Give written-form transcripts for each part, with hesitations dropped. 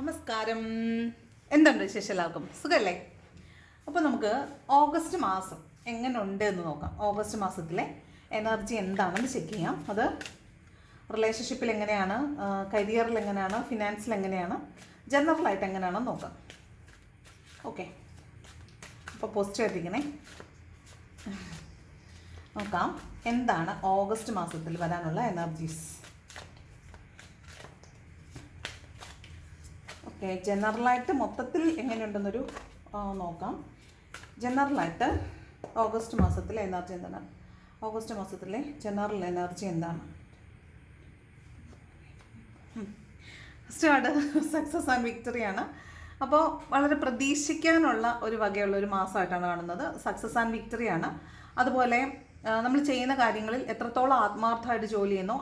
നമസ്കാരം. എന്തുണ്ട് വിശേഷം? എല്ലാവർക്കും സുഖമല്ലേ? അപ്പോൾ നമുക്ക് ഓഗസ്റ്റ് മാസം എങ്ങനെ ഉണ്ട് എന്ന് നോക്കാം. ഓഗസ്റ്റ് മാസത്തിലെ എനർജി എന്താണെന്ന് ചെക്ക് ചെയ്യാം. അത് റിലേഷൻഷിപ്പിൽ എങ്ങനെയാണ്, കരിയറിൽ എങ്ങനെയാണ്, ഫിനാൻസിൽ എങ്ങനെയാണ്, ജനറലായിട്ട് എങ്ങനെയാണെന്ന് നോക്കാം. ഓക്കെ, അപ്പോൾ പോസിറ്റീവ് ആയിട്ടിരിക്കണേ. നോക്കാം എന്താണ് ഓഗസ്റ്റ് മാസത്തിൽ വരാനുള്ള എനർജീസ്. ഓക്കെ, ജനറലായിട്ട് മൊത്തത്തിൽ എങ്ങനെയുണ്ടെന്നൊരു നോക്കാം. ജനറലായിട്ട് ഓഗസ്റ്റ് മാസത്തിലെ എനർജി എന്താണ്? ഓഗസ്റ്റ് മാസത്തിലെ ജനറൽ എനർജി എന്താണ്? ഫസ്റ്റ് കാർഡ് സക്സസ് ആൻഡ് വിക്ടറിയാണ്. അപ്പോൾ വളരെ പ്രതീക്ഷിക്കാനുള്ള ഒരു വകയുള്ള ഒരു മാസമായിട്ടാണ് കാണുന്നത്. സക്സസ് ആൻഡ് വിക്ടറിയാണ്. അതുപോലെ നമ്മൾ ചെയ്യുന്ന കാര്യങ്ങളിൽ എത്രത്തോളം ആത്മാർത്ഥമായിട്ട് ജോലി ചെയ്യുന്നോ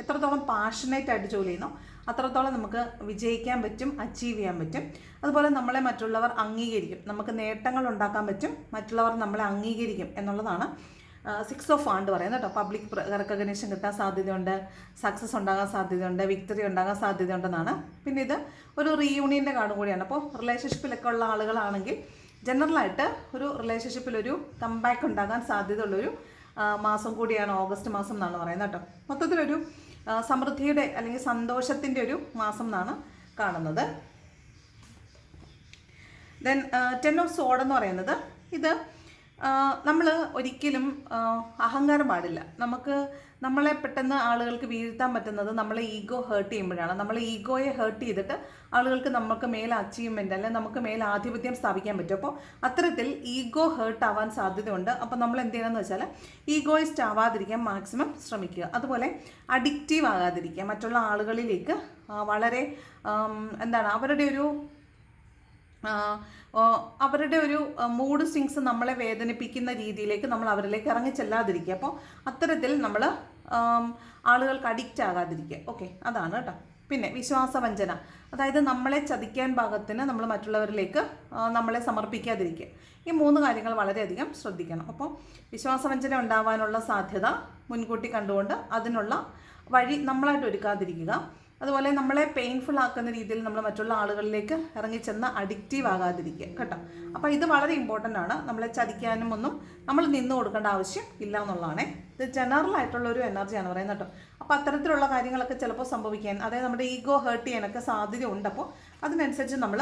എത്രത്തോളം പാഷനേറ്റ് ആയിട്ട് ജോലി ചെയ്യുന്നോ അത്രത്തോളം നമുക്ക് വിജയിക്കാൻ പറ്റും, അച്ചീവ് ചെയ്യാൻ പറ്റും. അതുപോലെ നമ്മളെ മറ്റുള്ളവർ അംഗീകരിക്കും, നമുക്ക് നേട്ടങ്ങൾ ഉണ്ടാക്കാൻ പറ്റും, മറ്റുള്ളവർ നമ്മളെ അംഗീകരിക്കും എന്നുള്ളതാണ് 6 ഓഫ് വാണ്ട് പറയുന്നത് കേട്ടോ. പബ്ലിക് റെക്കഗ്നേഷൻ കിട്ടാൻ സാധ്യതയുണ്ട്, സക്സസ് ഉണ്ടാകാൻ സാധ്യതയുണ്ട്, വിക്ടറി ഉണ്ടാകാൻ സാധ്യതയുണ്ടെന്നാണ്. പിന്നെ ഇത് ഒരു റീയൂണിയൻ്റെ കാർഡും കൂടിയാണ്. അപ്പോൾ റിലേഷൻഷിപ്പിലൊക്കെ ഉള്ള ആളുകളാണെങ്കിൽ ജനറലായിട്ട് ഒരു റിലേഷൻഷിപ്പിലൊരു കംബാക്ക് ഉണ്ടാകാൻ സാധ്യതയുള്ളൊരു മാസം കൂടിയാണ് ഓഗസ്റ്റ് മാസം എന്നാണ് പറയുന്നത് കേട്ടോ. മൊത്തത്തിലൊരു സമൃദ്ധിയുടെ അല്ലെങ്കിൽ സന്തോഷത്തിൻ്റെ ഒരു മാസം എന്നാണ് കാണുന്നത്. ദെൻ 10 ഓഫ് സോഡ് എന്ന് പറയുന്നത്, ഇത് നമ്മൾ ഒരിക്കലും അഹങ്കാരം പാടില്ല. നമ്മളെ പെട്ടെന്ന് ആളുകൾക്ക് വീഴ്ത്താൻ പറ്റുന്നത് നമ്മളെ ഈഗോ ഹേർട്ട് ചെയ്യുമ്പോഴാണ്. നമ്മളെ ഈഗോയെ ഹേർട്ട് ചെയ്തിട്ട് ആളുകൾക്ക് നമുക്ക് മേലെ അച്ചീവ്മെൻറ്റ് അല്ലെങ്കിൽ നമുക്ക് മേലെ ആധിപത്യം സ്ഥാപിക്കാൻ പറ്റും. അപ്പോൾ അത്തരത്തിൽ ഈഗോ ഹേർട്ട് ആവാൻ സാധ്യതയുണ്ട്. അപ്പോൾ നമ്മൾ എന്ത് ചെയ്യണമെന്ന് വെച്ചാൽ ഈഗോയിസ്റ്റ് ആവാതിരിക്കാൻ മാക്സിമം ശ്രമിക്കുക. അതുപോലെ അഡിക്റ്റീവ് ആകാതിരിക്കുക. മറ്റുള്ള ആളുകളിലേക്ക് വളരെ അവരുടെ ഒരു മൂഡ് സ്വിങ്സ് നമ്മളെ വേദനിപ്പിക്കുന്ന രീതിയിലേക്ക് നമ്മൾ അവരിലേക്ക് ഇറങ്ങിച്ചെല്ലാതിരിക്കുക. അപ്പോൾ അത്തരത്തിൽ നമ്മൾ ആളുകൾക്ക് അഡിക്റ്റ് ആകാതിരിക്കുക. ഓക്കെ, അതാണ് കേട്ടോ. പിന്നെ വിശ്വാസവഞ്ചന, അതായത് നമ്മളെ ചതിക്കാൻ പാകത്തിന് നമ്മൾ മറ്റുള്ളവരിലേക്ക് നമ്മളെ സമർപ്പിക്കാതിരിക്കുക. ഈ 3 കാര്യങ്ങൾ വളരെയധികം ശ്രദ്ധിക്കണം. അപ്പോൾ വിശ്വാസവഞ്ചന ഉണ്ടാവാനുള്ള സാധ്യത മുൻകൂട്ടി കണ്ടുകൊണ്ട് അതിനുള്ള വഴി നമ്മളായിട്ട് ഒരുക്കാതിരിക്കുക. അതുപോലെ നമ്മളെ പെയിൻഫുൾ ആക്കുന്ന രീതിയിൽ നമ്മൾ മറ്റുള്ള ആളുകളിലേക്ക് ഇറങ്ങിച്ചെന്ന് അഡിക്റ്റീവ് ആകാതിരിക്കുക കേട്ടോ. അപ്പോൾ ഇത് വളരെ ഇമ്പോർട്ടൻ്റ് ആണ്. നമ്മളെ ചതിക്കാനും ഒന്നും നമ്മൾ നിന്ന് കൊടുക്കേണ്ട ആവശ്യം ഇല്ല എന്നുള്ളതാണ്. ഇത് ജനറൽ ആയിട്ടുള്ള ഒരു എനർജിയാണ് പറയുന്നത് കേട്ടോ. അപ്പോൾ അത്തരത്തിലുള്ള കാര്യങ്ങളൊക്കെ ചിലപ്പോൾ സംഭവിക്കാൻ, അതായത് നമ്മുടെ ഈഗോ ഹേർട്ട് ചെയ്യാനൊക്കെ സാധ്യതയുണ്ട്. അപ്പോൾ അതിനനുസരിച്ച് നമ്മൾ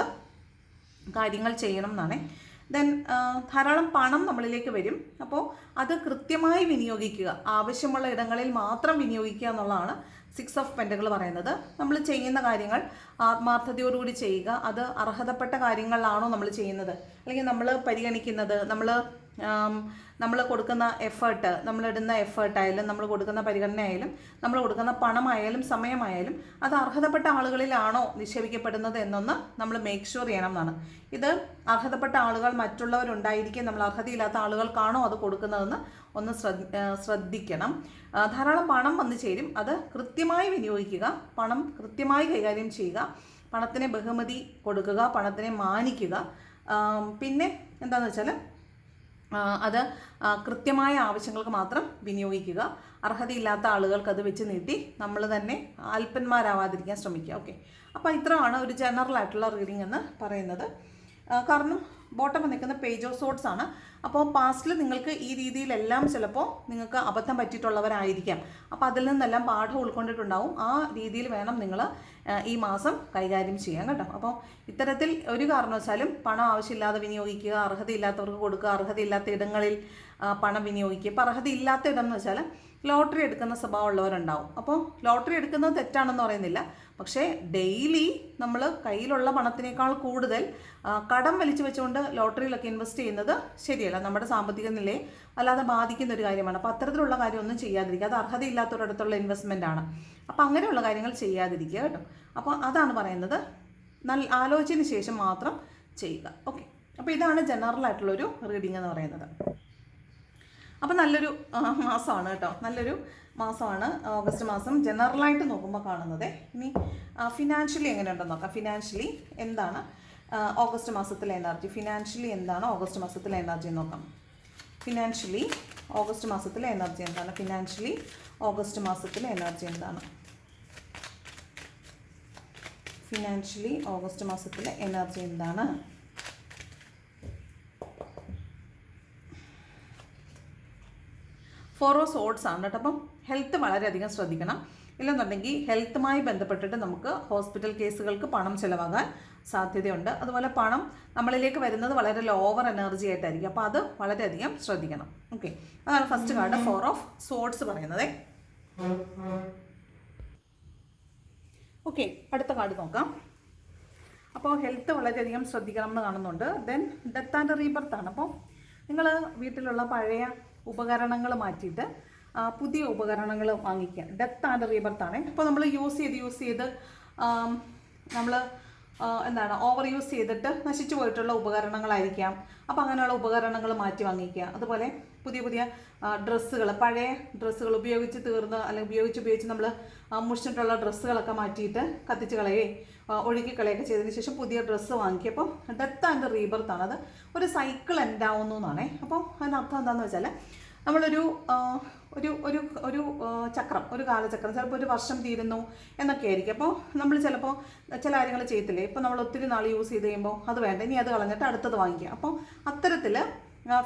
കാര്യങ്ങൾ ചെയ്യണം എന്നാണ്. ദെൻ ധാരാളം പണം നമ്മളിലേക്ക് വരും. അപ്പോൾ അത് കൃത്യമായി വിനിയോഗിക്കുക, ആവശ്യമുള്ള ഇടങ്ങളിൽ മാത്രം വിനിയോഗിക്കുക എന്നുള്ളതാണ് 6 ഓഫ് പെൻറ്റക്കിൾ പറയുന്നത്. നമ്മൾ ചെയ്യുന്ന കാര്യങ്ങൾ ആത്മാർത്ഥതയോടുകൂടി ചെയ്യുക. അത് അർഹതപ്പെട്ട കാര്യങ്ങളിലാണോ നമ്മൾ ചെയ്യുന്നത്, അല്ലെങ്കിൽ നമ്മൾ പരിഗണിക്കുന്നത്, നമ്മൾ കൊടുക്കുന്ന എഫേർട്ട്, നമ്മളിടുന്ന എഫേർട്ടായാലും നമ്മൾ കൊടുക്കുന്ന പരിഗണനയായാലും നമ്മൾ കൊടുക്കുന്ന പണമായാലും സമയമായാലും അത് അർഹതപ്പെട്ട ആളുകളിലാണോ നിക്ഷേപിക്കപ്പെടുന്നത് എന്നൊന്ന് നമ്മൾ മേക്ക് ഷുവർ ചെയ്യണം എന്നാണ്. ഇത് അർഹതപ്പെട്ട ആളുകൾ മറ്റുള്ളവരുണ്ടായിരിക്കും, നമ്മൾ അർഹതയില്ലാത്ത ആളുകൾക്കാണോ അത് കൊടുക്കുന്നതെന്ന് ഒന്ന് ശ്രദ്ധിക്കണം. ധാരാളം പണം വന്നു ചേരും, അത് കൃത്യമായി വിനിയോഗിക്കുക, പണം കൃത്യമായി കൈകാര്യം ചെയ്യുക, പണത്തിനെ ബഹുമതി കൊടുക്കുക, പണത്തിനെ മാനിക്കുക. പിന്നെ എന്താണെന്ന് വെച്ചാൽ അത് കൃത്യമായ ആവശ്യങ്ങൾക്ക് മാത്രം വിനിയോഗിക്കുക. അർഹതയില്ലാത്ത ആളുകൾക്ക് അത് വെച്ച് നീട്ടി നമ്മൾ തന്നെ അല്പന്മാരാവാതിരിക്കാൻ ശ്രമിക്കുക. ഓക്കെ, അപ്പോൾ ഇത്രയാണ് ഒരു ജനറൽ ആയിട്ടുള്ള റീഡിംഗ് എന്ന് പറയുന്നത്. കാരണം ബോട്ടം നിൽക്കുന്ന പേജ് ഓഫ് സോർട്സ് ആണ്. അപ്പോൾ പാസ്റ്റിൽ നിങ്ങൾക്ക് ഈ രീതിയിലെല്ലാം ചിലപ്പോൾ നിങ്ങൾക്ക് അബദ്ധം പറ്റിയിട്ടുള്ളവരായിരിക്കാം. അപ്പോൾ അതിൽ നിന്നെല്ലാം പാഠം ഉൾക്കൊണ്ടിട്ടുണ്ടാവും. ആ രീതിയിൽ വേണം നിങ്ങൾ ഈ മാസം കൈകാര്യം ചെയ്യാൻ കേട്ടോ. അപ്പോൾ ഇത്തരത്തിൽ ഒരു കാരണവശാലും പണം ആവശ്യമില്ലാതെ വിനിയോഗിക്കുക, അർഹതയില്ലാത്തവർക്ക് കൊടുക്കുക, അർഹതയില്ലാത്ത ഇടങ്ങളിൽ പണം വിനിയോഗിക്കുക. ഇപ്പോൾ അർഹതയില്ലാത്ത ഇടം എന്ന് വെച്ചാൽ ലോട്ടറി എടുക്കുന്ന സ്വഭാവമുള്ളവരുണ്ടാവും. അപ്പോൾ ലോട്ടറി എടുക്കുന്നത് തെറ്റാണെന്ന് പറയുന്നില്ല, പക്ഷേ ഡെയിലി നമ്മൾ കയ്യിലുള്ള പണത്തിനേക്കാൾ കൂടുതൽ കടം വലിച്ചു വെച്ചുകൊണ്ട് ലോട്ടറിയിലൊക്കെ ഇൻവെസ്റ്റ് ചെയ്യുന്നത് ശരിയല്ല, നമ്മുടെ സാമ്പത്തിക നിലയെ അല്ലാതെ ബാധിക്കുന്ന ഒരു കാര്യമാണ്. അപ്പോൾ അത്തരത്തിലുള്ള കാര്യമൊന്നും ചെയ്യാതിരിക്കുക. അത് അർഹതയില്ലാത്തവരടുത്തുള്ള ഇൻവെസ്റ്റ്മെൻ്റ് ആണ്. അപ്പോൾ അങ്ങനെയുള്ള കാര്യങ്ങൾ ചെയ്യാതിരിക്കുക കേട്ടോ. അപ്പോൾ അതാണ് പറയുന്നത്, നല്ല ആലോചനയ്ക്ക് ശേഷം മാത്രം ചെയ്യുക. ഓക്കെ, അപ്പോൾ ഇതാണ് ജനറൽ ആയിട്ടുള്ളൊരു റീഡിംഗ് എന്ന് പറയുന്നത്. അപ്പോൾ നല്ലൊരു മാസമാണ് കേട്ടോ, നല്ലൊരു മാസമാണ് ഓഗസ്റ്റ് മാസം ജനറലായിട്ട് നോക്കുമ്പോൾ കാണുന്നത്. ഇനി ഫിനാൻഷ്യലി എങ്ങനെയുണ്ടെന്ന് നോക്കാം. ഫിനാൻഷ്യലി എന്താണ് ഓഗസ്റ്റ് മാസത്തിലെ എനർജി? ഫിനാൻഷ്യലി എന്താണ് ഓഗസ്റ്റ് മാസത്തിലെ എനർജി നോക്കാം. ഫിനാൻഷ്യലി ഓഗസ്റ്റ് മാസത്തിലെ എനർജി എന്താണ്? ഫിനാൻഷ്യലി ഓഗസ്റ്റ് മാസത്തിലെ എനർജി എന്താണ്? ഫിനാൻഷ്യലി ഓഗസ്റ്റ് മാസത്തിലെ എനർജി എന്താണ്? ഫോർ ഓഫ് സോർഡ്സ് ആണ് കേട്ടോ. അപ്പം ഹെൽത്ത് വളരെയധികം ശ്രദ്ധിക്കണം. ഇല്ലെന്നുണ്ടെങ്കിൽ ഹെൽത്തുമായി ബന്ധപ്പെട്ടിട്ട് നമുക്ക് ഹോസ്പിറ്റൽ കേസുകൾക്ക് പണം ചിലവാകാൻ സാധ്യതയുണ്ട്. അതുപോലെ പണം നമ്മളിലേക്ക് വരുന്നത് വളരെ ലോവർ എനർജി ആയിട്ടായിരിക്കും. അപ്പോൾ അത് വളരെയധികം ശ്രദ്ധിക്കണം. ഓക്കെ, അതാണ് first card four of swords പറയുന്നത്. ഓക്കെ, അടുത്ത കാർഡ് നോക്കാം. അപ്പോൾ ഹെൽത്ത് വളരെയധികം ശ്രദ്ധിക്കണം എന്ന് കാണുന്നുണ്ട്. ദെൻ ഡെത്ത് ആൻഡ് റീബർത്ത് ആണ്. അപ്പോൾ നിങ്ങൾ വീട്ടിലുള്ള പഴയ ഉപകരണങ്ങൾ മാറ്റിയിട്ട് പുതിയ ഉപകരണങ്ങൾ വാങ്ങിക്കുക. ഡെത്ത് ആൻഡ് റീബർത്ത് ആണ്. ഇപ്പോൾ നമ്മൾ യൂസ് ചെയ്ത് നമ്മൾ എന്താണ് ഓവർ യൂസ് ചെയ്തിട്ട് നശിച്ചു പോയിട്ടുള്ള ഉപകരണങ്ങളായിരിക്കാം. അപ്പോൾ അങ്ങനെയുള്ള ഉപകരണങ്ങൾ മാറ്റി വാങ്ങിക്കുക. അതുപോലെ പുതിയ ഡ്രസ്സുകൾ, പഴയ ഡ്രസ്സുകൾ ഉപയോഗിച്ച് തീർന്ന് അല്ലെങ്കിൽ ഉപയോഗിച്ച് നമ്മൾ മുഷിച്ചിട്ടുള്ള ഡ്രസ്സുകളൊക്കെ മാറ്റിയിട്ട് കത്തിച്ച് കളയുകയും ഒഴുക്കി കളയൊക്കെ ചെയ്തതിന് ശേഷം പുതിയ ഡ്രസ്സ് വാങ്ങിക്കുക. അപ്പോൾ ഡെത്ത് ആൻഡ് റീബർത്ത് ആണ്. അത് ഒരു സൈക്കിൾ എൻഡ് ആവുന്നു എന്നാണേ. അപ്പോൾ അതിനർത്ഥം എന്താണെന്ന് വെച്ചാൽ നമ്മളൊരു ഒരു ഒരു ഒരു ചക്രം, ഒരു കാലചക്രം, ചിലപ്പോൾ ഒരു വർഷം തീരുന്നു എന്നൊക്കെ ആയിരിക്കും. അപ്പോൾ നമ്മൾ ചിലപ്പോൾ ചില കാര്യങ്ങൾ ചെയ്യത്തില്ലേ, ഇപ്പോൾ നമ്മൾ ഒത്തിരി നാൾ യൂസ് ചെയ്ത് കഴിയുമ്പോൾ അത് വേണ്ട, ഇനി അത് കളഞ്ഞിട്ട് അടുത്തത് വാങ്ങിക്കുക. അപ്പോൾ അത്തരത്തിൽ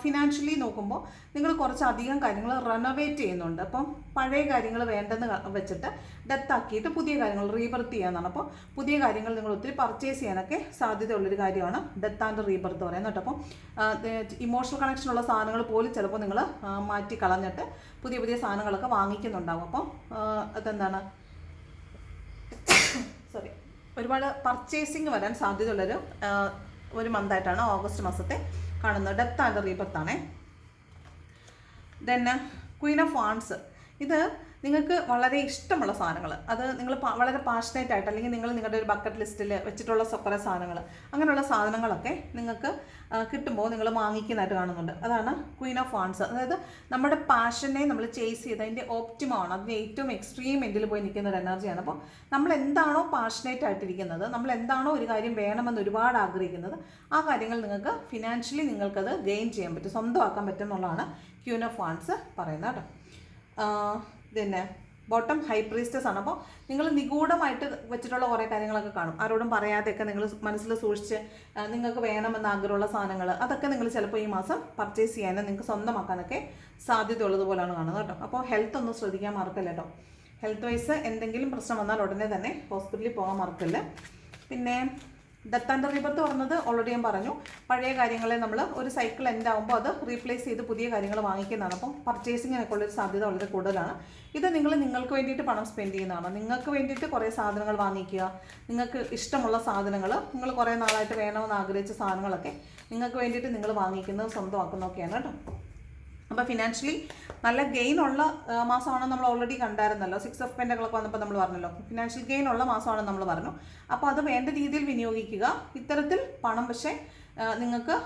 ഫിനാൻഷ്യലി നോക്കുമ്പോൾ നിങ്ങൾ കുറച്ചധികം കാര്യങ്ങൾ റെനോവേറ്റ് ചെയ്യുന്നുണ്ട്. അപ്പം പഴയ കാര്യങ്ങൾ വേണ്ടെന്ന് വെച്ചിട്ട് ഡെത്താക്കിയിട്ട് പുതിയ കാര്യങ്ങൾ റീബർത്ത് ചെയ്യാനാണ്. അപ്പോൾ പുതിയ കാര്യങ്ങൾ നിങ്ങൾ ഒത്തിരി പർച്ചേസ് ചെയ്യാനൊക്കെ സാധ്യതയുള്ളൊരു കാര്യമാണ് ഡെത്ത് ആൻഡ് റീബർത്ത് പറയുന്നത് കേട്ടോ. അപ്പം ഇമോഷണൽ കണക്ഷനുള്ള സാധനങ്ങൾ പോലും ചിലപ്പോൾ നിങ്ങൾ മാറ്റി കളഞ്ഞിട്ട് പുതിയ സാധനങ്ങളൊക്കെ വാങ്ങിക്കുന്നുണ്ടാകും. അപ്പം അതെന്താണ് ഒരുപാട് പർച്ചേസിങ് വരാൻ സാധ്യതയുള്ളൊരു ഒരു മന്തായിട്ടാണ് ഓഗസ്റ്റ് മാസത്തെ കാണുന്നത്. ഡെത്ത് ആൻഡ് റീബർത്ത് ആണ്. Then queen of wands. ഇത് നിങ്ങൾക്ക് വളരെ ഇഷ്ടമുള്ള സാധനങ്ങൾ, അത് നിങ്ങൾ വളരെ പാഷനേറ്റ് ആയിട്ട് അല്ലെങ്കിൽ നിങ്ങൾ നിങ്ങളുടെ ഒരു ബക്കറ്റ് ലിസ്റ്റിൽ വെച്ചിട്ടുള്ള കുറേ സാധനങ്ങൾ, അങ്ങനെയുള്ള സാധനങ്ങളൊക്കെ നിങ്ങൾക്ക് കിട്ടുമ്പോൾ നിങ്ങൾ വാങ്ങിക്കുന്നതായിട്ട് കാണുന്നുണ്ട്. അതാണ് ക്വീൻ ഓഫ് വാൺസ്. അതായത് നമ്മുടെ പാഷനെ നമ്മൾ ചേസ് ചെയ്ത് അതിൻ്റെ ഓപ്റ്റിമമാണ്, അതിൻ്റെ ഏറ്റവും എക്സ്ട്രീം എൻഡിൽ പോയി നിൽക്കുന്ന ഒരു എനർജിയാണ്. അപ്പോൾ നമ്മൾ എന്താണോ പാഷനേറ്റ് ആയിട്ടിരിക്കുന്നത്, നമ്മൾ എന്താണോ ഒരു കാര്യം വേണമെന്ന് ഒരുപാട് ആഗ്രഹിക്കുന്നത്, ആ കാര്യങ്ങൾ നിങ്ങൾക്ക് ഫിനാൻഷ്യലി നിങ്ങൾക്കത് ഗെയിൻ ചെയ്യാൻ പറ്റും, സ്വന്തമാക്കാൻ പറ്റും എന്നുള്ളതാണ് ക്വീൻ ഓഫ് വാൺസ് പറയുന്നത് കേട്ടോ. പിന്നെ ബോട്ടം ഹൈ പ്രീസ്റ്റസ് ആണ്. അപ്പോൾ നിങ്ങൾ നിഗൂഢമായിട്ട് വെച്ചിട്ടുള്ള കുറേ കാര്യങ്ങളൊക്കെ കാണും, ആരോടും പറയാതെയൊക്കെ നിങ്ങൾ മനസ്സിൽ സൂക്ഷിച്ച് നിങ്ങൾക്ക് വേണമെന്ന് ആഗ്രഹമുള്ള സാധനങ്ങൾ, അതൊക്കെ നിങ്ങൾ ചിലപ്പോൾ ഈ മാസം പർച്ചേസ് ചെയ്യാനും നിങ്ങൾക്ക് സ്വന്തമാക്കാനൊക്കെ സാധ്യതയുള്ളതുപോലെയാണ് കാണുന്നത് കേട്ടോ. അപ്പോൾ ഹെൽത്ത് ഒന്ന് ശ്രദ്ധിക്കാൻ മറക്കല്ല കേട്ടോ. ഹെൽത്ത് വൈസ് എന്തെങ്കിലും പ്രശ്നം വന്നാൽ ഉടനെ തന്നെ ഹോസ്പിറ്റലിൽ പോകാൻ മറക്കല്ല. പിന്നെ ഡെത്ത് ആൻഡ് റീബർത്ത് പറഞ്ഞത് ഓൾറെഡി ഞാൻ പറഞ്ഞു. പഴയ കാര്യങ്ങളെ നമ്മൾ ഒരു സൈക്കിൾ എൻഡ് ആകുമ്പോൾ അത് റീപ്ലേസ് ചെയ്ത് പുതിയ കാര്യങ്ങൾ വാങ്ങിക്കുന്നതാണ്. അപ്പം പർച്ചേസിങ്ങിനൊക്കെ ഉള്ളൊരു സാധ്യത വളരെ കൂടുതലാണ്. ഇത് നിങ്ങൾക്ക് വേണ്ടിയിട്ട് പണം സ്പെൻഡ് ചെയ്യുന്നതാണ്. നിങ്ങൾക്ക് വേണ്ടിയിട്ട് കുറേ സാധനങ്ങൾ വാങ്ങിക്കുക, നിങ്ങൾക്ക് ഇഷ്ടമുള്ള സാധനങ്ങൾ, നിങ്ങൾ കുറേ നാളായിട്ട് വേണമെന്ന് ആഗ്രഹിച്ച സാധനങ്ങളൊക്കെ നിങ്ങൾക്ക് വേണ്ടിയിട്ട് നിങ്ങൾ വാങ്ങിക്കുന്നത് സ്വന്തമാക്കുന്നതൊക്കെയാണ് കേട്ടോ. അപ്പോൾ ഫിനാൻഷ്യലി നല്ല ഗെയിൻ ഉള്ള മാസമാണെന്ന് നമ്മൾ ഓൾറെഡി കണ്ടായിരുന്നല്ലോ. 6 ഓഫ് പെൻറ്റക്കിളൊക്കെ വന്നപ്പോൾ നമ്മൾ പറഞ്ഞല്ലോ ഫിനാൻഷ്യൽ ഗെയിൻ ഉള്ള മാസമാണെന്ന് നമ്മൾ പറഞ്ഞു. അപ്പോൾ അത് വേണ്ട രീതിയിൽ വിനിയോഗിക്കുക. ഇത്തരത്തിൽ പണം പക്ഷേ നിങ്ങൾക്ക്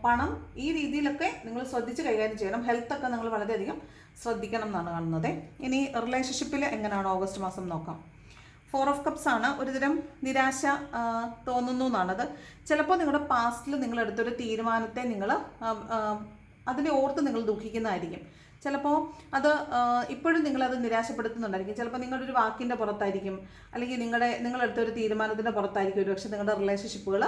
പണം ഈ രീതിയിലൊക്കെ നിങ്ങൾ ശ്രദ്ധിച്ച് കൈകാര്യം ചെയ്യണം. ഹെൽത്തൊക്കെ നിങ്ങൾ വളരെയധികം ശ്രദ്ധിക്കണം എന്നാണ് കാണുന്നത്. ഇനി റിലേഷൻഷിപ്പിൽ എങ്ങനെയാണ് ഓഗസ്റ്റ് മാസം നോക്കാം. 4 ഓഫ് കപ്സ് ആണ്. ഒരുതരം നിരാശ തോന്നുന്നു എന്നാണത്. ചിലപ്പോൾ നിങ്ങളുടെ പാസ്റ്റിൽ നിങ്ങളെടുത്തൊരു തീരുമാനത്തെ നിങ്ങൾ അതിനെ ഓർത്ത് നിങ്ങൾ ദുഃഖിക്കുന്നതായിരിക്കും. ചിലപ്പോൾ അത് ഇപ്പോഴും നിങ്ങളത് നിരാശപ്പെടുത്തുന്നുണ്ടായിരിക്കും. ചിലപ്പോൾ നിങ്ങളുടെ ഒരു വാക്കിൻ്റെ പുറത്തായിരിക്കും, അല്ലെങ്കിൽ നിങ്ങളെടുത്തൊരു തീരുമാനത്തിൻ്റെ പുറത്തായിരിക്കും ഒരു പക്ഷേ നിങ്ങളുടെ റിലേഷൻഷിപ്പുകൾ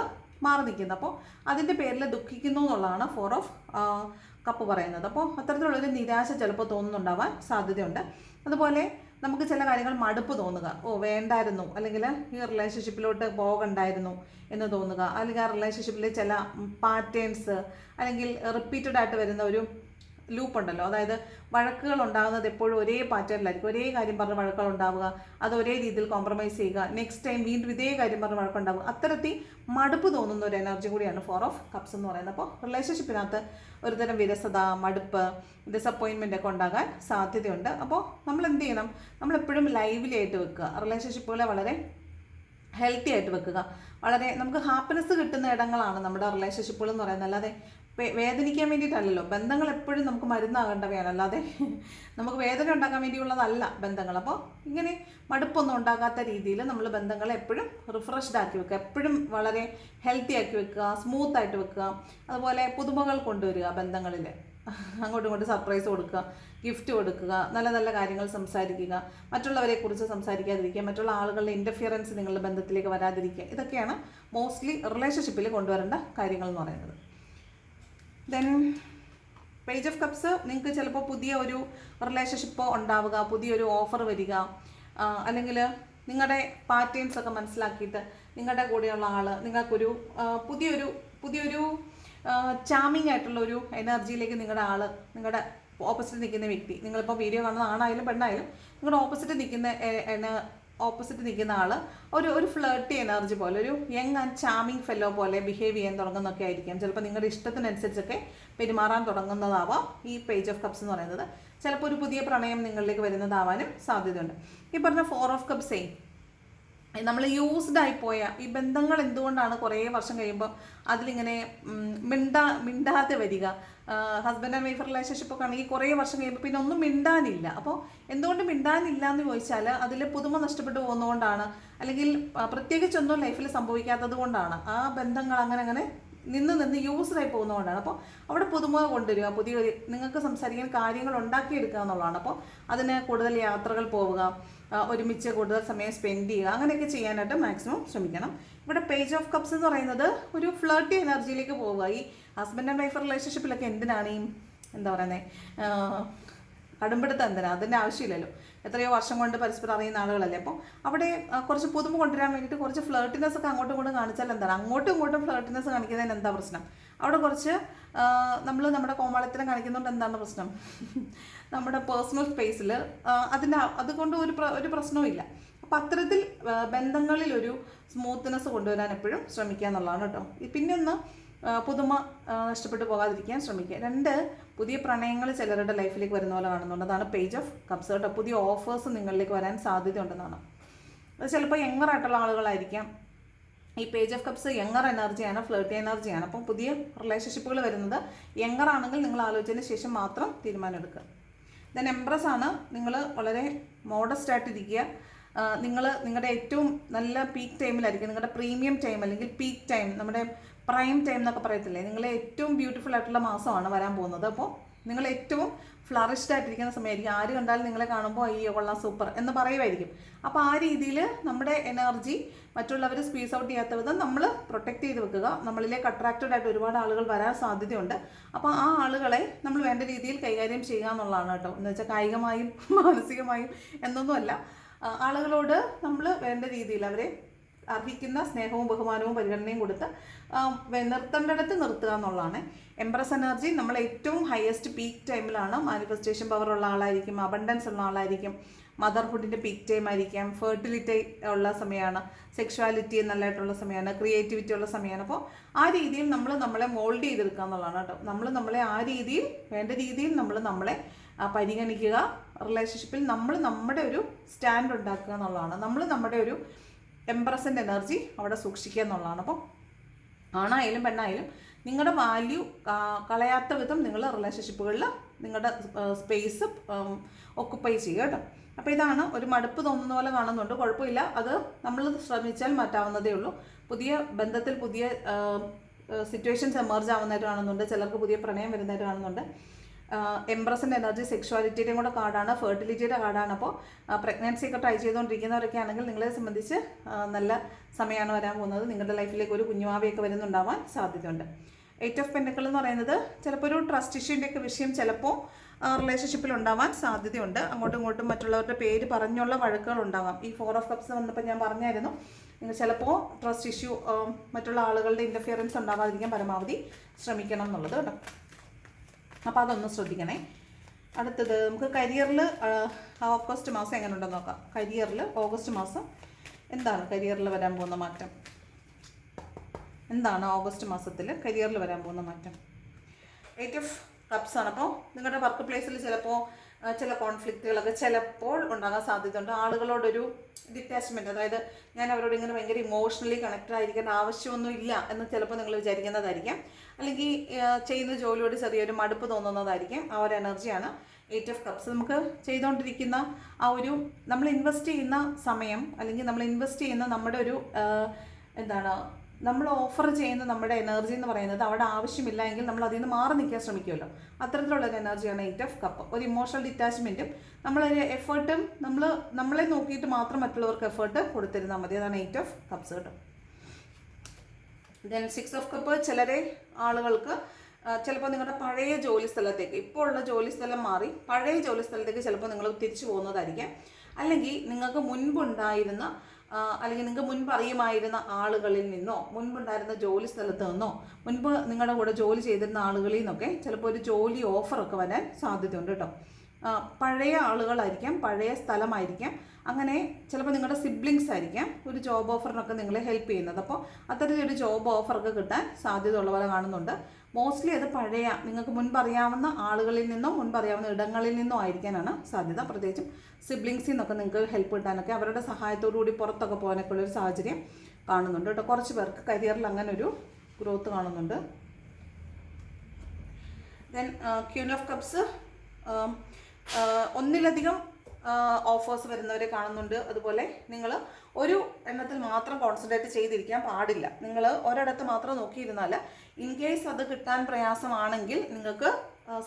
മാറി നിൽക്കുന്നത്. അപ്പോൾ അതിൻ്റെ പേരിൽ ദുഃഖിക്കുന്നു എന്നുള്ളതാണ് 4 ഓഫ് കപ്പ് പറയുന്നത്. അപ്പോൾ അത്തരത്തിലുള്ളൊരു നിരാശ ചിലപ്പോൾ തോന്നുന്നുണ്ടാവാൻ സാധ്യതയുണ്ട്. അതുപോലെ നമുക്ക് ചില കാര്യങ്ങൾ മടുപ്പ് തോന്നുക, വേണ്ടായിരുന്നു, അല്ലെങ്കിൽ ഈ റിലേഷൻഷിപ്പിലോട്ട് പോകണ്ടായിരുന്നു എന്ന് തോന്നുക, അല്ലെങ്കിൽ ആ റിലേഷൻഷിപ്പിലെ ചില പാറ്റേൺസ് അല്ലെങ്കിൽ റിപ്പീറ്റഡ് ആയിട്ട് വരുന്ന ഒരു ലൂപ്പ് ഉണ്ടല്ലോ, അതായത് വഴക്കുകൾ ഉണ്ടാകുന്നത് എപ്പോഴും ഒരേ പാറ്റേണിലായിരിക്കും. ഒരേ കാര്യം പറഞ്ഞ് വഴക്കുകൾ ഉണ്ടാവുക, അത് ഒരേ രീതിയിൽ കോംപ്രമൈസ് ചെയ്യുക, നെക്സ്റ്റ് ടൈം വീണ്ടും ഇതേ കാര്യം പറഞ്ഞ് വഴക്കുണ്ടാവുക, അത്തരത്തിൽ മടുപ്പ് തോന്നുന്ന ഒരു എനർജി കൂടിയാണ് 4 ഓഫ് കപ്സ് എന്ന് പറയുന്നത്. അപ്പോൾ റിലേഷൻഷിപ്പിനകത്ത് ഒരുതരം വിരസത, മടുപ്പ്, ഡിസപ്പോയിൻമെൻ്റ് ഒക്കെ ഉണ്ടാകാൻ സാധ്യതയുണ്ട്. അപ്പോൾ നമ്മൾ എന്ത് ചെയ്യണം, നമ്മളെപ്പോഴും ലൈവ്ലി ആയിട്ട് വെക്കുക, റിലേഷൻഷിപ്പുകളെ വളരെ ഹെൽത്തി ആയിട്ട് വെക്കുക. വളരെ നമുക്ക് ഹാപ്പിനെസ് കിട്ടുന്ന ഇടങ്ങളാണ് നമ്മുടെ റിലേഷൻഷിപ്പുകൾ എന്ന് പറയുന്നത്. അല്ലാതെ വേദനിക്കാൻ വേണ്ടിയിട്ടല്ലല്ലോ. ബന്ധങ്ങൾ എപ്പോഴും നമുക്ക് മരുന്നാകേണ്ടവയാണ്, അല്ലാതെ നമുക്ക് വേദന ഉണ്ടാക്കാൻ വേണ്ടിയുള്ളതല്ല ബന്ധങ്ങൾ. അപ്പോൾ ഇങ്ങനെ മടുപ്പൊന്നും ഉണ്ടാകാത്ത രീതിയിൽ നമ്മൾ ബന്ധങ്ങളെ എപ്പോഴും റിഫ്രഷ്ഡ് ആക്കി വെക്കുക, എപ്പോഴും വളരെ ഹെൽത്തി ആക്കി വെക്കുക, സ്മൂത്തായിട്ട് വെക്കുക. അതുപോലെ പുതുമകൾ കൊണ്ടുവരിക ബന്ധങ്ങളിൽ. അങ്ങോട്ടും ഇങ്ങോട്ടും സർപ്രൈസ് കൊടുക്കുക, ഗിഫ്റ്റ് കൊടുക്കുക, നല്ല നല്ല കാര്യങ്ങൾ സംസാരിക്കുക, മറ്റുള്ളവരെക്കുറിച്ച് സംസാരിക്കാതിരിക്കുക, മറ്റുള്ള ആളുകളുടെ ഇൻ്റർഫിയറൻസ് നിങ്ങളുടെ ബന്ധത്തിലേക്ക് വരാതിരിക്കുക. ഇതൊക്കെയാണ് മോസ്റ്റ്ലി റിലേഷൻഷിപ്പിൽ കൊണ്ടുവരേണ്ട കാര്യങ്ങൾ എന്ന് പറയുന്നത്. ദെൻ പേജ് ഓഫ് കപ്സ്, നിങ്ങൾക്ക് ചിലപ്പോൾ പുതിയ ഒരു റിലേഷൻഷിപ്പോ ഉണ്ടാവുക, പുതിയൊരു ഓഫർ വരിക, അല്ലെങ്കിൽ നിങ്ങളുടെ പാറ്റേൺസ് ഒക്കെ മനസ്സിലാക്കിയിട്ട് നിങ്ങളുടെ കൂടെയുള്ള ആൾ നിങ്ങൾക്കൊരു പുതിയൊരു ചാമിങ് ആയിട്ടുള്ള ഒരു എനർജിയിലേക്ക് നിങ്ങളുടെ ഓപ്പോസിറ്റ് നിൽക്കുന്ന വ്യക്തി, നിങ്ങളിപ്പോൾ വീഡിയോ കാണുന്ന ആണായാലും പെണ്ണായാലും നിങ്ങളുടെ ഓപ്പോസിറ്റ് നിൽക്കുന്ന ആൾ ഒരു ഫ്ലേർട്ടി എനർജി പോലെ, ഒരു യങ് ആൻഡ് ചാമിങ് ഫെല്ലോ പോലെ ബിഹേവ് ചെയ്യാൻ തുടങ്ങുന്നൊക്കെ ആയിരിക്കാം. ചിലപ്പോൾ നിങ്ങളുടെ ഇഷ്ടത്തിനനുസരിച്ചൊക്കെ പെരുമാറാൻ തുടങ്ങുന്നതാവാം ഈ പേജ് ഓഫ് കപ്സ് എന്ന് പറയുന്നത്. ചിലപ്പോൾ ഒരു പുതിയ പ്രണയം നിങ്ങളിലേക്ക് വരുന്നതാവാനും സാധ്യതയുണ്ട്. ഈ പറഞ്ഞ 4 ഓഫ് കപ്സേ നമ്മൾ യൂസ്ഡ് ആയിപ്പോയ ഈ ബന്ധങ്ങൾ എന്തുകൊണ്ടാണ് കുറേ വർഷം കഴിയുമ്പോൾ അതിലിങ്ങനെ മിണ്ടാതെ വരിക? ഹസ്ബൻഡ് ആൻഡ് വൈഫ് റിലേഷൻഷിപ്പ് ഒക്കെ ആണെങ്കിൽ കുറേ വർഷം കഴിയുമ്പോൾ പിന്നെ ഒന്നും മിണ്ടാനില്ല. അപ്പോൾ എന്തുകൊണ്ട് മിണ്ടാനില്ല എന്ന് ചോദിച്ചാൽ അതിൽ പുതുമ നഷ്ടപ്പെട്ടു പോകുന്നതുകൊണ്ടാണ്, അല്ലെങ്കിൽ പ്രത്യേകിച്ചൊന്നും ലൈഫിൽ സംഭവിക്കാത്തത് കൊണ്ടാണ്. ആ ബന്ധങ്ങൾ അങ്ങനെ നിന്ന് യൂസ്ഡായി പോകുന്നതുകൊണ്ടാണ്. അപ്പോൾ അവിടെ പുതുമ കൊണ്ടുവരിക, നിങ്ങൾക്ക് സംസാരിക്കാൻ കാര്യങ്ങൾ ഉണ്ടാക്കിയെടുക്കുക എന്നുള്ളതാണ്. അപ്പോൾ അതിന് കൂടുതൽ യാത്രകൾ പോവുക, ഒരുമിച്ച് കൂടുതൽ സമയം സ്പെൻഡ് ചെയ്യുക, അങ്ങനെയൊക്കെ ചെയ്യാനായിട്ട് മാക്സിമം ശ്രമിക്കണം. ഇവിടെ പേജ് ഓഫ് കപ്സ് എന്ന് പറയുന്നത് ഒരു ഫ്ലേർട്ടി എനർജിയിലേക്ക് പോവുക. ഈ ഹസ്ബൻഡ് ആൻഡ് വൈഫ് റിലേഷൻഷിപ്പിലൊക്കെ എന്തിനാണ് ഈ കടുംപിടുത്തം എന്തിനാണ്? അതിൻ്റെ ആവശ്യമില്ലല്ലോ. എത്രയോ വർഷം കൊണ്ട് പരസ്പരം അറിയുന്ന ആളുകളല്ലേ. അപ്പോൾ അവിടെ കുറച്ച് പുതുമ കൊണ്ടുവരാൻ വേണ്ടിയിട്ട് കുറച്ച് ഫ്ലേർട്ടിനെസ് ഒക്കെ അങ്ങോട്ടും ഇങ്ങോട്ടും കാണിച്ചാൽ എന്താണ്? അങ്ങോട്ടും ഇങ്ങോട്ടും ഫ്ലേർട്ടിനെസ് കാണിക്കുന്നതിന് എന്താ പ്രശ്നം? അവിടെ കുറച്ച് നമ്മൾ നമ്മുടെ കോമാളിത്തരം കാണിക്കുന്നതുകൊണ്ട് എന്താണ് പ്രശ്നം? നമ്മുടെ പേഴ്സണൽ സ്പേസിൽ അതുകൊണ്ട് ഒരു പ്രശ്നവും ഇല്ല. അപ്പം അത്തരത്തിൽ ബന്ധങ്ങളിൽ ഒരു സ്മൂത്ത്നെസ് കൊണ്ടുവരാൻ എപ്പോഴും ശ്രമിക്കുക എന്നുള്ളതാണ് കേട്ടോ. പിന്നെ ഒന്ന് പുതുമ നഷ്ടപ്പെട്ടു പോകാതിരിക്കാൻ ശ്രമിക്കുക. 2 പുതിയ പ്രണയങ്ങൾ ചിലരുടെ ലൈഫിലേക്ക് വരുന്ന പോലെ കാണുന്നുണ്ട്. അതാണ് പേജ് ഓഫ് കപ്സ് കേട്ടോ. പുതിയ ഓഫേഴ്സ് നിങ്ങളിലേക്ക് വരാൻ സാധ്യതയുണ്ടെന്നാണ്. അത് ചിലപ്പോൾ യങ്ങറായിട്ടുള്ള ആളുകളായിരിക്കാം. ഈ പേജ് ഓഫ് കപ്സ് യങ്ങർ എനർജിയാണ്, ഫ്ലേർട്ടി എനർജിയാണ്. അപ്പം പുതിയ റിലേഷൻഷിപ്പുകൾ വരുന്നത് യങ്ങർ ആണെങ്കിൽ നിങ്ങൾ ആലോചിച്ചതിന് ശേഷം മാത്രം തീരുമാനം എടുക്കുക. ദെൻ എംപ്രസ് ആണ്. നിങ്ങൾ വളരെ മോഡസ്റ്റ് ആയിട്ടിരിക്കുക. നിങ്ങളുടെ ഏറ്റവും നല്ല പീക്ക് ടൈമിലായിരിക്കും, നിങ്ങളുടെ പ്രീമിയം ടൈം അല്ലെങ്കിൽ പീക്ക് ടൈം, നമ്മുടെ പ്രൈം ടൈം എന്നൊക്കെ പറയത്തില്ലേ, നിങ്ങളെ ഏറ്റവും ബ്യൂട്ടിഫുൾ ആയിട്ടുള്ള മാസമാണ് വരാൻ പോകുന്നത്. അപ്പോൾ നിങ്ങൾ ഏറ്റവും ഫ്ലറിഷ്ഡ് ആയിട്ടിരിക്കുന്ന സമയമായിരിക്കും. ആര് കണ്ടാലും നിങ്ങളെ കാണുമ്പോൾ അയ്യോ കൊള്ളാം സൂപ്പർ എന്ന് പറയുമായിരിക്കും. അപ്പോൾ ആ രീതിയിൽ നമ്മുടെ എനർജി മറ്റുള്ളവർ സ്ക്വീസ് ഔട്ട് ചെയ്യാത്ത വിധം നമ്മൾ പ്രൊട്ടക്റ്റ് ചെയ്ത് വെക്കുക. നമ്മളിലേക്ക് അട്രാക്റ്റഡ് ആയിട്ട് ഒരുപാട് ആളുകൾ വരാൻ സാധ്യതയുണ്ട്. അപ്പോൾ ആ ആളുകളെ നമ്മൾ വേണ്ട രീതിയിൽ കൈകാര്യം ചെയ്യുക എന്നുള്ളതാണ് കേട്ടോ. എന്ന് വെച്ചാൽ കായികമായും മാനസികമായും എന്നൊന്നുമല്ല, ആളുകളോട് നമ്മൾ വേണ്ട രീതിയിൽ അവരെ അർഹിക്കുന്ന സ്നേഹവും ബഹുമാനവും പരിഗണനയും കൊടുത്ത് നിർത്തേണ്ടിടത്ത് നിർത്തുക എന്നുള്ളതാണ്. എംപ്രസ് എനർജി നമ്മൾ ഏറ്റവും ഹയസ്റ്റ് പീക്ക് ടൈമിലാണ്. മാനിഫെസ്റ്റേഷൻ പവർ ഉള്ള ആളായിരിക്കും, അബണ്ടൻസ് ഉള്ള ആളായിരിക്കും, മദർഹുഡിൻ്റെ പീക്ക് ടൈം ആയിരിക്കാം, ഫെർട്ടിലിറ്റി ഉള്ള സമയമാണ്, സെക്ഷുവാലിറ്റി നല്ലതായിട്ടുള്ള സമയമാണ്, ക്രിയേറ്റിവിറ്റി ഉള്ള സമയമാണ്. അപ്പോൾ ആ രീതിയിൽ നമ്മൾ നമ്മളെ മോൾഡ് ചെയ്തെടുക്കുക എന്നുള്ളതാണ് കേട്ടോ. നമ്മളെ ആ രീതിയിൽ വേണ്ട രീതിയിൽ നമ്മളെ പരിഗണിക്കുക. റിലേഷൻഷിപ്പിൽ നമ്മുടെ ഒരു സ്റ്റാൻഡ് ഉണ്ടാക്കുക എന്നുള്ളതാണ്. നമ്മുടെ ഒരു എംപ്രസിൻ്റെ എനർജി അവിടെ സൂക്ഷിക്കുക എന്നുള്ളതാണ്. അപ്പോൾ ആണായാലും പെണ്ണായാലും നിങ്ങളുടെ വാല്യൂ കളയാത്ത വിധം നിങ്ങൾ റിലേഷൻഷിപ്പുകളിൽ നിങ്ങളുടെ സ്പേസ് ഒക്കുപ്പൈ ചെയ്യുക കേട്ടോ. അപ്പോൾ ഇതാണ്. ഒരു മടുപ്പ് തോന്നുന്ന പോലെ കാണുന്നുണ്ട്, കുഴപ്പമില്ല, അത് നമ്മൾ ശ്രമിച്ചാൽ മാറ്റാവുന്നതേ ഉള്ളൂ. പുതിയ ബന്ധത്തിൽ പുതിയ സിറ്റുവേഷൻസ് എമർജ് ആവുന്നതായിട്ട് കാണുന്നുണ്ട്. ചിലർക്ക് പുതിയ പ്രണയം വരുന്നതായിട്ട് കാണുന്നുണ്ട്. എംപ്രസിൻ്റെ എനർജി സെക്ഷുവാലിറ്റിയുടെയും കൂടെ കാർഡാണ്, ഫെർട്ടിലിറ്റിയുടെ കാർഡാണ്. അപ്പോൾ പ്രഗ്നൻസി ഒക്കെ ട്രൈ ചെയ്തുകൊണ്ടിരിക്കുന്നവരൊക്കെ ആണെങ്കിൽ നിങ്ങളെ സംബന്ധിച്ച് നല്ല സമയമാണ് വരാൻ പോകുന്നത്. നിങ്ങളുടെ ലൈഫിലേക്ക് ഒരു കുഞ്ഞുമാവിയൊക്കെ വരുന്നുണ്ടാവാൻ സാധ്യതയുണ്ട്. 8 ഓഫ് പെൻറ്റക്കിൾ എന്ന് പറയുന്നത് ചിലപ്പോൾ ഒരു ട്രസ്റ്റ് ഇഷ്യൂൻ്റെയൊക്കെ വിഷയം ചിലപ്പോൾ റിലേഷൻഷിപ്പിൽ ഉണ്ടാവാൻ സാധ്യതയുണ്ട്. അങ്ങോട്ടും ഇങ്ങോട്ടും മറ്റുള്ളവരുടെ പേര് പറഞ്ഞുള്ള വഴക്കുകൾ ഉണ്ടാകാം. ഈ 4 ഓഫ് കപ്സ് വന്നപ്പോൾ ഞാൻ പറഞ്ഞായിരുന്നു, നിങ്ങൾ ചിലപ്പോൾ ട്രസ്റ്റ് ഇഷ്യൂ, മറ്റുള്ള ആളുകളുടെ ഇൻ്റർഫിയറൻസ് ഉണ്ടാവാതിരിക്കാൻ പരമാവധി ശ്രമിക്കണം എന്നുള്ളത് കേട്ടോ. അപ്പോൾ അതൊന്ന് ശ്രദ്ധിക്കണേ. അടുത്തത് നമുക്ക് കരിയറിൽ ഓഗസ്റ്റ് മാസം എങ്ങനെ ഉണ്ടെന്ന് നോക്കാം. കരിയറിൽ ഓഗസ്റ്റ് മാസം എന്താണ് കരിയറിൽ വരാൻ പോകുന്ന മാറ്റം? എന്താണ് ഓഗസ്റ്റ് മാസത്തിൽ കരിയറിൽ വരാൻ പോകുന്ന മാറ്റം? 8 ഓഫ് കപ്സ് ആണ്. അപ്പോൾ നിങ്ങളുടെ വർക്ക് പ്ലേസിൽ ചിലപ്പോൾ ചില കോൺഫ്ലിക്റ്റുകളൊക്കെ ചിലപ്പോൾ ഉണ്ടാകാൻ സാധ്യതയുണ്ട്. ആളുകളോടൊരു ഡിറ്റാച്ച്മെൻറ്റ്, അതായത് ഞാൻ അവരോട് ഇങ്ങനെ ഭയങ്കര ഇമോഷണലി കണക്റ്റഡ് ആയിരിക്കേണ്ട ആവശ്യമൊന്നും ഇല്ല എന്ന് ചിലപ്പോൾ നിങ്ങൾ വിചാരിക്കുന്നതായിരിക്കാം. അല്ലെങ്കിൽ ചെയ്യുന്ന ജോലിയോട് ചെറിയൊരു മടുപ്പ് തോന്നുന്നതായിരിക്കും. ആ ഒരു എനർജിയാണ് 8 ഓഫ് കപ്സ്. നമുക്ക് ചെയ്തുകൊണ്ടിരിക്കുന്ന ആ ഒരു നമ്മൾ ഇൻവെസ്റ്റ് ചെയ്യുന്ന സമയം, അല്ലെങ്കിൽ നമ്മൾ ഇൻവെസ്റ്റ് ചെയ്യുന്ന നമ്മുടെ ഒരു നമ്മൾ ഓഫർ ചെയ്യുന്ന നമ്മുടെ എനർജി എന്ന് പറയുന്നത് അവിടെ ആവശ്യമില്ല എങ്കിൽ നമ്മൾ അതിൽ നിന്ന് മാറി നിൽക്കാൻ ശ്രമിക്കുമല്ലോ. അത്തരത്തിലുള്ളൊരു എനർജിയാണ് 8 ഓഫ് കപ്പ്. ഒരു ഇമോഷണൽ ഡിറ്റാച്ച്മെൻറ്റും നമ്മളൊരു എഫേർട്ടും നമ്മളെ നോക്കിയിട്ട് മാത്രം മറ്റുള്ളവർക്ക് എഫേർട്ട് കൊടുത്തിരുന്നാൽ മതി. അതാണ് 8 ഓഫ് കപ്സ് കേട്ടോ. Then 6 of cup. ചിലരെ ആളുകൾക്ക് ചിലപ്പോൾ നിങ്ങളുടെ പഴയ ജോലി സ്ഥലത്തേക്ക്, ഇപ്പോൾ ഉള്ള ജോലി സ്ഥലം മാറി പഴയ ജോലി സ്ഥലത്തേക്ക് ചിലപ്പോൾ നിങ്ങൾ തിരിച്ചു പോകുന്നതായിരിക്കാം. അല്ലെങ്കിൽ നിങ്ങൾക്ക് മുൻപുണ്ടായിരുന്ന അല്ലെങ്കിൽ നിങ്ങൾക്ക് മുൻപ് അറിയുമായിരുന്ന ആളുകളിൽ നിന്നോ, മുൻപുണ്ടായിരുന്ന ജോലി സ്ഥലത്ത് നിന്നോ, മുൻപ് നിങ്ങളുടെ കൂടെ ജോലി ചെയ്തിരുന്ന ആളുകളിൽ നിന്നൊക്കെ ചിലപ്പോൾ ഒരു ജോലി ഓഫറൊക്കെ വരാൻ സാധ്യതയുണ്ട് കേട്ടോ. പഴയ ആളുകളായിരിക്കാം, പഴയ സ്ഥലമായിരിക്കാം, അങ്ങനെ ചിലപ്പോൾ നിങ്ങളുടെ സിബ്ലിങ്സ് ആയിരിക്കാം ഒരു ജോബ് ഓഫറിനൊക്കെ നിങ്ങളെ ഹെൽപ്പ് ചെയ്യുന്നത്. അപ്പോൾ അത്തരത്തിലൊരു ജോബ് ഓഫറൊക്കെ കിട്ടാൻ സാധ്യത ഉള്ള പോലെ കാണുന്നുണ്ട്. മോസ്റ്റ്ലി അത് പഴയ നിങ്ങൾക്ക് മുൻപറിയാവുന്ന ആളുകളിൽ നിന്നോ മുൻപറിയാവുന്ന ഇടങ്ങളിൽ നിന്നോ ആയിരിക്കാനാണ് സാധ്യത. പ്രത്യേകിച്ചും സിബ്ലിങ്സിൽ നിന്നൊക്കെ നിങ്ങൾക്ക് ഹെൽപ്പ് കിട്ടാനൊക്കെ അവരുടെ സഹായത്തോടു കൂടി പുറത്തൊക്കെ പോകാനൊക്കെ ഉള്ളൊരു സാഹചര്യം കാണുന്നുണ്ട് കേട്ടോ. കുറച്ച് പേർക്ക് കരിയറിൽ അങ്ങനെ ഒരു ഗ്രോത്ത് കാണുന്നുണ്ട്. Then queen of cups. ഒന്നിലധികം ഓഫേഴ്സ് വരുന്നവരെ കാണുന്നുണ്ട്. അതുപോലെ നിങ്ങൾ ഒരു എണ്ണത്തിൽ മാത്രം കോൺസെൻട്രേറ്റ് ചെയ്തിരിക്കാൻ പാടില്ല. നിങ്ങൾ ഒരിടത്ത് മാത്രം നോക്കിയിരുന്നാൽ ഇൻ കേസ് അത് കിട്ടാൻ പ്രയാസമാണെങ്കിൽ നിങ്ങൾക്ക്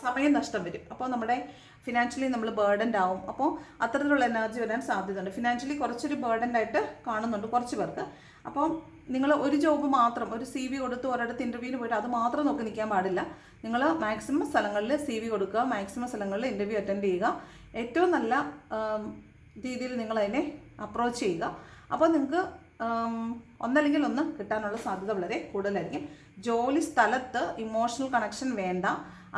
സമയം നഷ്ടം വരും. അപ്പോൾ നമ്മുടെ ഫിനാൻഷ്യലി നമ്മൾ ബേർഡൻഡ് ആവും. അപ്പോൾ അത്തരത്തിലുള്ള എനർജി വരാൻ സാധ്യതയുണ്ട്. ഫിനാൻഷ്യലി കുറച്ചൊരു ബേർഡൻഡ് ആയിട്ട് കാണുന്നുണ്ട് കുറച്ച് പേർക്ക്. അപ്പോൾ നിങ്ങൾ ഒരു ജോബ് മാത്രം, ഒരു CV കൊടുത്ത് ഒരിടത്ത് ഇൻ്റർവ്യൂവിന് പോയിട്ട് അത് മാത്രം നോക്കി നിൽക്കാൻ പാടില്ല. നിങ്ങൾ മാക്സിമം സ്ഥലങ്ങളിൽ CV കൊടുക്കുക, മാക്സിമം സ്ഥലങ്ങളിൽ ഇൻ്റർവ്യൂ അറ്റൻഡ് ചെയ്യുക, ഏറ്റവും നല്ല രീതിയിൽ നിങ്ങളതിനെ അപ്രോച്ച് ചെയ്യുക. അപ്പോൾ നിങ്ങൾക്ക് ഒന്നല്ലെങ്കിൽ ഒന്ന് കിട്ടാനുള്ള സാധ്യത വളരെ കൂടുതലായിരിക്കും. ജോലി സ്ഥലത്ത് ഇമോഷണൽ കണക്ഷൻ വേണ്ട,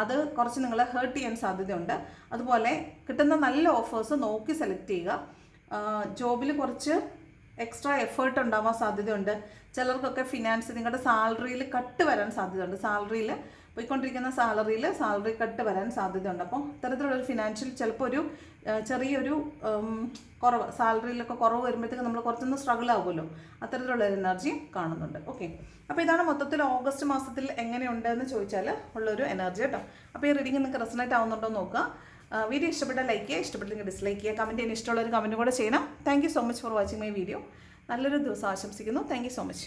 അത് കുറച്ച് നിങ്ങളെ ഹേർട്ട് ചെയ്യാൻ സാധ്യതയുണ്ട്. അതുപോലെ കിട്ടുന്ന നല്ല ഓഫേഴ്സ് നോക്കി സെലക്ട് ചെയ്യുക. ജോബിൽ കുറച്ച് എക്സ്ട്രാ എഫേർട്ട് ഉണ്ടാവാൻ സാധ്യതയുണ്ട്. ചിലർക്കൊക്കെ ഫിനാൻസ് നിങ്ങളുടെ സാലറിയിൽ കട്ട് വരാൻ സാധ്യതയുണ്ട്. സാലറിയിൽ പോയിക്കൊണ്ടിരിക്കുന്ന സാലറി കട്ട് വരാൻ സാധ്യതയുണ്ട്. അപ്പോൾ ഇത്തരത്തിലുള്ളൊരു ഫിനാൻഷ്യൽ ചിലപ്പോൾ ഒരു ചെറിയൊരു കുറവ്, സാലറിയിലൊക്കെ കുറവ് വരുമ്പോഴത്തേക്ക് നമ്മൾ കുറച്ചൊന്ന് സ്ട്രഗിൾ ആകുമല്ലോ. അത്തരത്തിലുള്ള എനർജിയും കാണുന്നുണ്ട്. ഓക്കെ, അപ്പോൾ ഇതാണ് മൊത്തത്തിൽ ഓഗസ്റ്റ് മാസത്തിൽ എങ്ങനെയുണ്ട് എന്ന് ചോദിച്ചാൽ ഉള്ളൊരു എനർജി കേട്ടോ. അപ്പോൾ ഈ റീഡിങ് നിങ്ങൾക്ക് റെസണേറ്റ് ആവുന്നുണ്ടോ എന്ന് നോക്കുക. വീഡിയോ ഇഷ്ടപ്പെട്ടാൽ ലൈക്ക് ചെയ്യുക, ഇഷ്ടപ്പെട്ടില്ലെങ്കിൽ ഡിസ്ലൈക്ക് ചെയ്യുക. കമൻറ്റ് ചെയ്യാൻ ഇഷ്ടമുള്ളൊരു കമൻറ്റ് കൂടെ ചെയ്യണം. Thank you so much for watching my video. നല്ലൊരു ദിവസം ആശംസിക്കുന്നു. Thank you so much.